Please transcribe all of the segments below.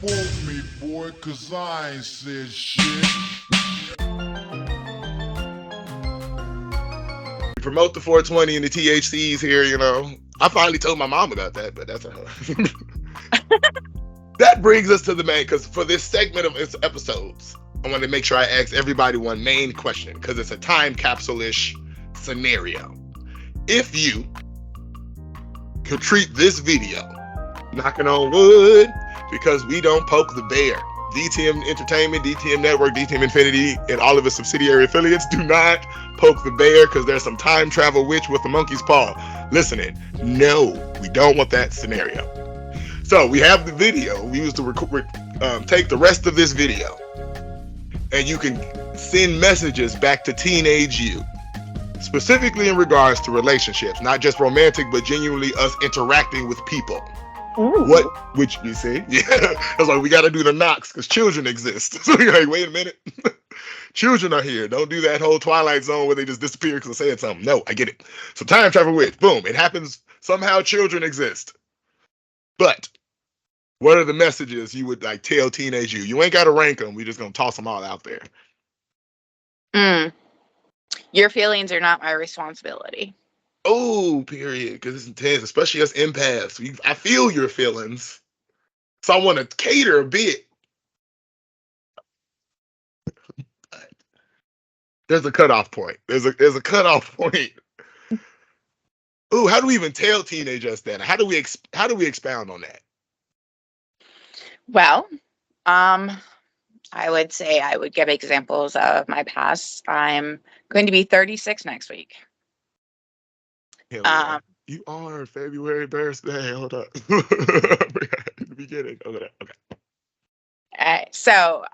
Quote me, boy, cause I ain't said shit. Promote the 420 and the THCs here, you know. I finally told my mom about that, but that's that brings us to the main, because for this segment of its episodes, I want to make sure I ask everybody one main question, because it's a time capsule-ish scenario. If you could treat this video, knocking on wood, because we don't poke the bear. DTM Entertainment, DTM Network, DTM Infinity, and all of its subsidiary affiliates do not poke the bear because there's some time travel witch with a monkey's paw. Listening, no, we don't want that scenario. So we have the video. We used to take the rest of this video, and you can send messages back to teenage you, specifically in regards to relationships, not just romantic, but genuinely us interacting with people. Ooh. What, which you see, yeah, that's like we got to do the knocks because children exist. So you're like, wait a minute, children are here. Don't do that whole Twilight Zone where they just disappear because they said something. No, I get it. So time travel witch, boom, it happens. Somehow children exist. But what are the messages you would like tell teenage you? You ain't got to rank them. We just gonna toss them all out there. Your feelings are not my responsibility. Oh, period. Because it's intense, especially us empaths. I feel your feelings, so I want to cater a bit. There's a cutoff point. There's a cutoff point. Ooh, how do we even tell teenagers that? How do we expound on that? Well, I would say I would give examples of my past. I'm going to be 36 next week. Hell yeah. You are February birthday. Hold up. The beginning. Okay. So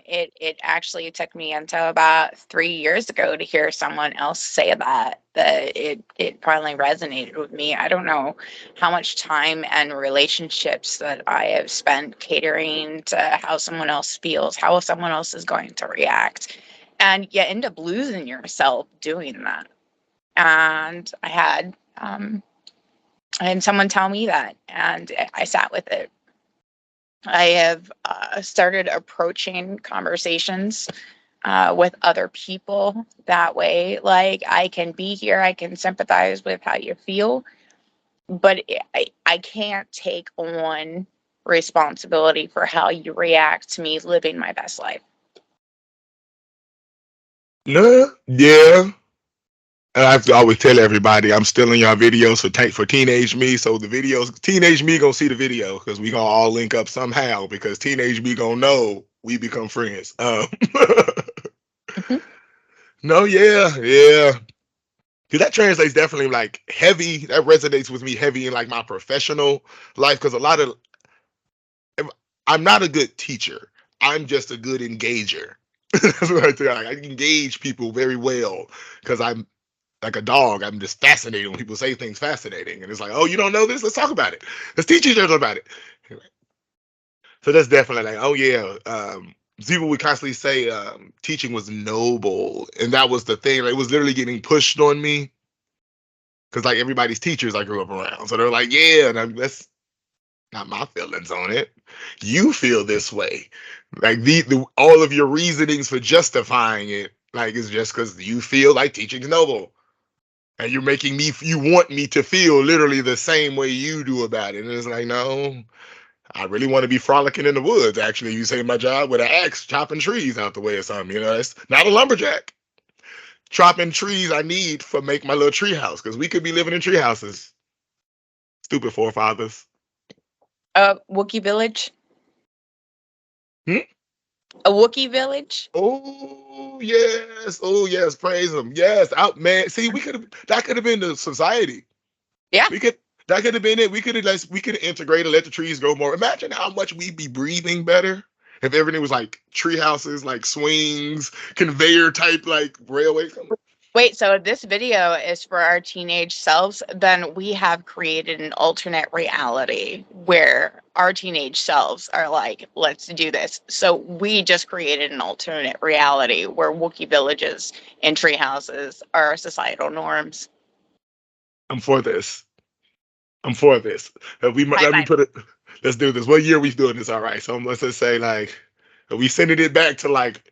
it actually took me until about 3 years ago to hear someone else say that it finally resonated with me. I don't know how much time and relationships that I have spent catering to how someone else feels, how someone else is going to react, and you end up losing yourself doing that. And I had someone tell me that, and I sat with it. I have started approaching conversations with other people that way. Like, I can be here, I can sympathize with how you feel, but I can't take on responsibility for how you react to me living my best life. No, yeah. And I have to always tell everybody I'm still in y'all videos for teenage me. So the videos, teenage me gonna see the video because we gonna all link up somehow because teenage me gonna know we become friends. Mhm. No, yeah. Cause that translates definitely like heavy. That resonates with me heavy in like my professional life. Cause a lot of I'm not a good teacher. I'm just a good engager. That's what I tell. I engage people very well because I'm like a dog. I'm just fascinated when people say things fascinating, and it's like, oh, you don't know this? Let's talk about it. Let's teach each other about it. So that's definitely like, oh yeah. People would constantly say teaching was noble, and that was the thing. Like, it was literally getting pushed on me because like everybody's teachers I grew up around, so they're like, yeah, and that's not my feelings on it. You feel this way, like the all of your reasonings for justifying it, like it's just because you feel like teaching's noble. And you're making me, you want me to feel literally the same way you do about it. And it's like, no, I really want to be frolicking in the woods. Actually, you say my job with an axe, chopping trees out the way or something. You know, it's not a lumberjack. Chopping trees I need for make my little tree house because we could be living in tree houses. Stupid forefathers. Wookiee village. Hmm? A Wookiee village. Oh yes, praise them. Yes, out man. See, that could have been the society. Yeah. We could that could have been it. We could integrate and let the trees grow more. Imagine how much we'd be breathing better if everything was like tree houses, like swings, conveyor type like railway. Wait, so if this video is for our teenage selves, then we have created an alternate reality where our teenage selves are like, let's do this. So we just created an alternate reality where Wookiee villages and tree houses are societal norms. I'm for this. I'm for this. High Let me five. put it. let's do this. What year are we doing this? All right. So let's just say like we sending it back to like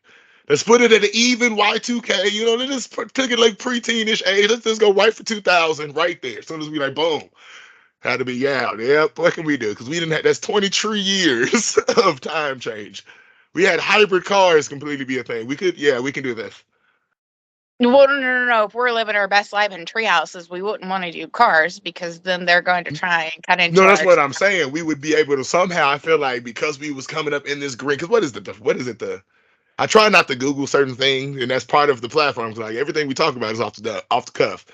let's put it at an even Y2K. You know, let's just took it like preteenish age. Let's just go right for 2000 right there. As soon as we like boom. Had to be Yep. What can we do? Because we didn't have that's 23 years of time change. We had hybrid cars completely be a thing. We could, yeah, we can do this. Well, no. If we're living our best life in tree houses, we wouldn't want to do cars because then they're going to try and cut into No, that's our. what I'm saying. We would be able to somehow. I feel like because we was coming up in this green. Because what is it? I try not to Google certain things, and that's part of the platform. 'Cause like everything we talk about is off the cuff.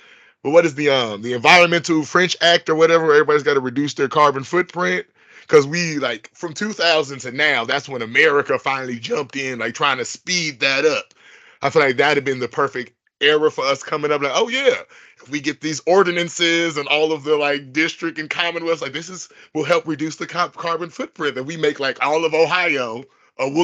But what is the Environmental French Act or whatever? Everybody's got to reduce their carbon footprint. Because we like from 2000 to now, that's when America finally jumped in, like trying to speed that up. I feel like that'd have been the perfect era for us coming up. Like, oh yeah, if we get these ordinances and all of the like district and commonwealths, like this is will help reduce the carbon footprint that we make like all of Ohio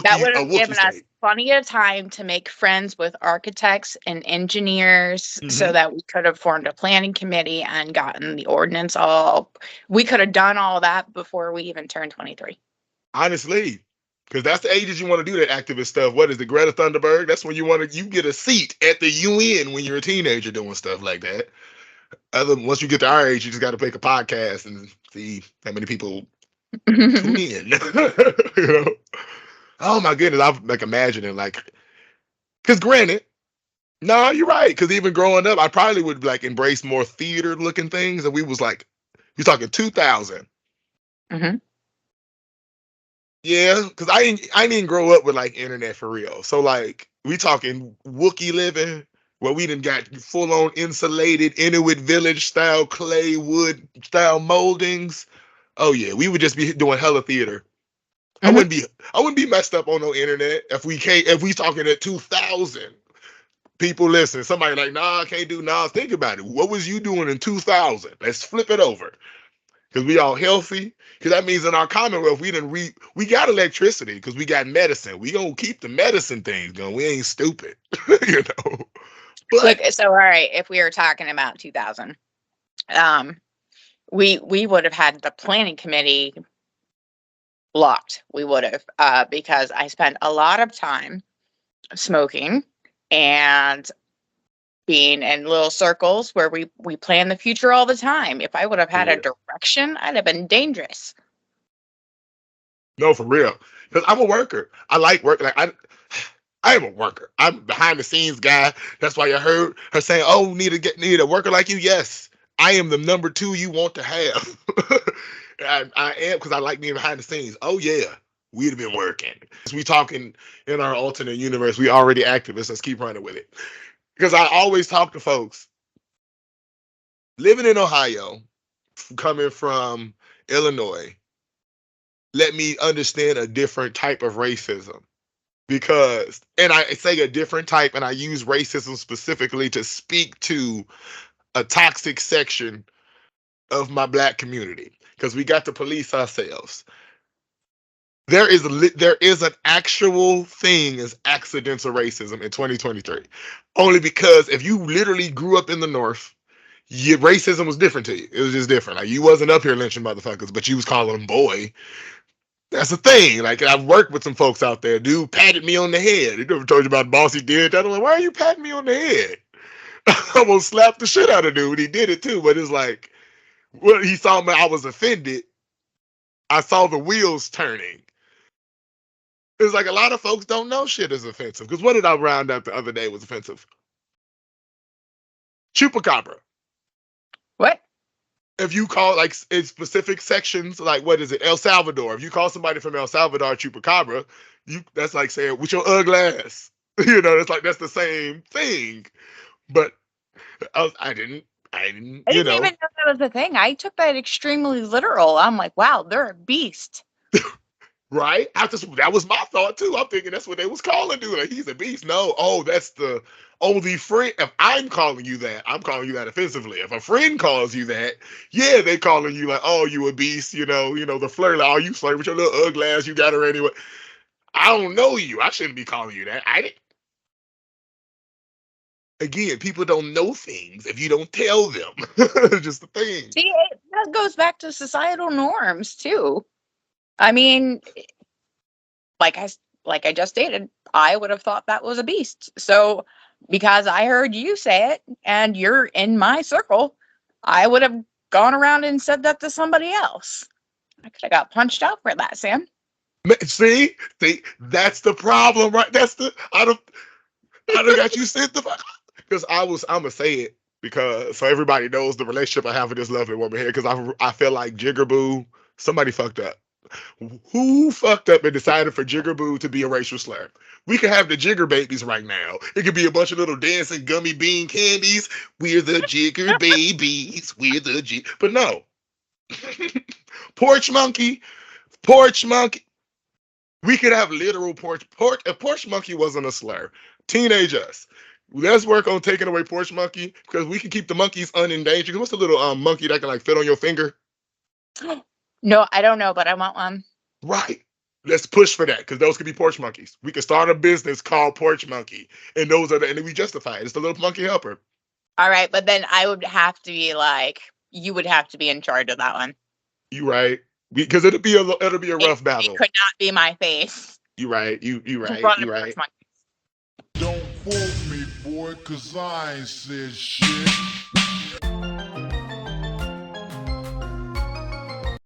That would a have Wookiee given us state. plenty of time to make friends with architects and engineers so Mm-hmm. that we could have formed a planning committee and gotten the ordinance all. We could have done all that before we even turned 23. Honestly, because that's the ages you want to do that activist stuff. What is the Greta Thunberg? That's when you get a seat at the UN when you're a teenager doing stuff like that. Once you get to our age, you just got to make a podcast and see how many people tune in. you know? Oh my goodness, I'm like imagining like, because granted, no, you're right. Because even growing up, I probably would like embrace more theater looking things, and we was like, you're talking 2000. hmm Yeah, because I didn't grow up with like internet for real. So like we talking Wookiee living where we done got full on insulated Inuit village style clay wood style moldings. Oh yeah, we would just be doing hella theater. I hmm wouldn't be I wouldn't be messed up on no internet if we talking at 2000. People listen, somebody like, nah, I can't do nah. Think about it. What was you doing in 2000? Let's flip it over. Because we all healthy. Because that means in our commonwealth, we got electricity because we got medicine. We gonna keep the medicine things going. We ain't stupid, you know. Look, But so all right, if we were talking about 2000, um, we would have had the planning committee locked. We would have, because I spent a lot of time smoking and being in little circles where we plan the future all the time. If I would have for had a real. direction, I'd have been dangerous. No, for real. Because I'm a worker. I like work. Like I am a worker. I'm a behind the scenes guy. That's why you heard her saying, "Oh, need a worker like you." Yes, I am the number two you want to have. I am because I like being behind the scenes. Oh yeah, we'd have been working. We talking in our alternate universe. We already activists. Let's keep running with it. Because I always talk to folks living in Ohio, coming from Illinois. Let me understand a different type of racism because and I say a different type and I use racism specifically to speak to a toxic section of my black community because we got to police ourselves. There is an actual thing as accidental racism in 2023 only because if you literally grew up in the north, your racism was different to you. It was just different. Like you wasn't up here lynching motherfuckers, but you was calling them boy. That's the thing. Like I've worked with some folks out there. Dude patted me on the head. He never told you about boss he did that. I'm like, why are you patting me on the head? I almost slapped the shit out of dude. He did it too, but it's like, well, he saw me. I was offended. I saw the wheels turning. It's like a lot of folks don't know shit is offensive. Because what did I round up the other day was offensive? Chupacabra. What? If you call like in specific sections, like what is it, El Salvador? If you call somebody from El Salvador Chupacabra, that's like saying with your ugly ass. That's the same thing. But I didn't, I didn't even know that was a thing. I took that extremely literal. I'm like, wow, they're a beast. right? That was my thought too. I'm thinking that's what they was calling dude. Like he's a beast. No, that's the friend. If I'm calling you that, I'm calling you that offensively. If a friend calls you that, yeah, they calling you like, oh, you a beast. The flirt. Like, oh, you flirt with your little ugly ass. You got her anyway. I don't know you. I shouldn't be calling you that. I didn't. Again, people don't know things if you don't tell them. Just the thing. See, that goes back to societal norms too. I mean, like I just stated, I would have thought that was a beast. So because I heard you say it and you're in my circle, I would have gone around and said that to somebody else. I could have got punched out for that, Sam. See, that's the problem, right? I don't got you sent the fuck because I'm gonna say it because so everybody knows the relationship I have with this lovely woman here because I feel like Jigaboo, somebody fucked up. Who fucked up and decided for Jigaboo to be a racial slur? We could have the Jigger babies right now. It could be a bunch of little dancing gummy bean candies. We're the Jigger babies. We're the but no. Porch monkey, porch monkey. We could have literal porch. If porch monkey wasn't a slur, teenage us. Let's work on taking away porch monkey because we can keep the monkeys unendangered. What's the little monkey that can like fit on your finger? No, I don't know, but I want one. Right. Let's push for that because those could be porch monkeys. We could start a business called Porch Monkey, and those are and then we justify it. It's the little monkey helper. All right, but then I would have to be like, you would have to be in charge of that one. You right? Because it'll be a rough battle. It could not be my face. You right? You right? You right? Don't fool me, boy, cause I ain't said shit.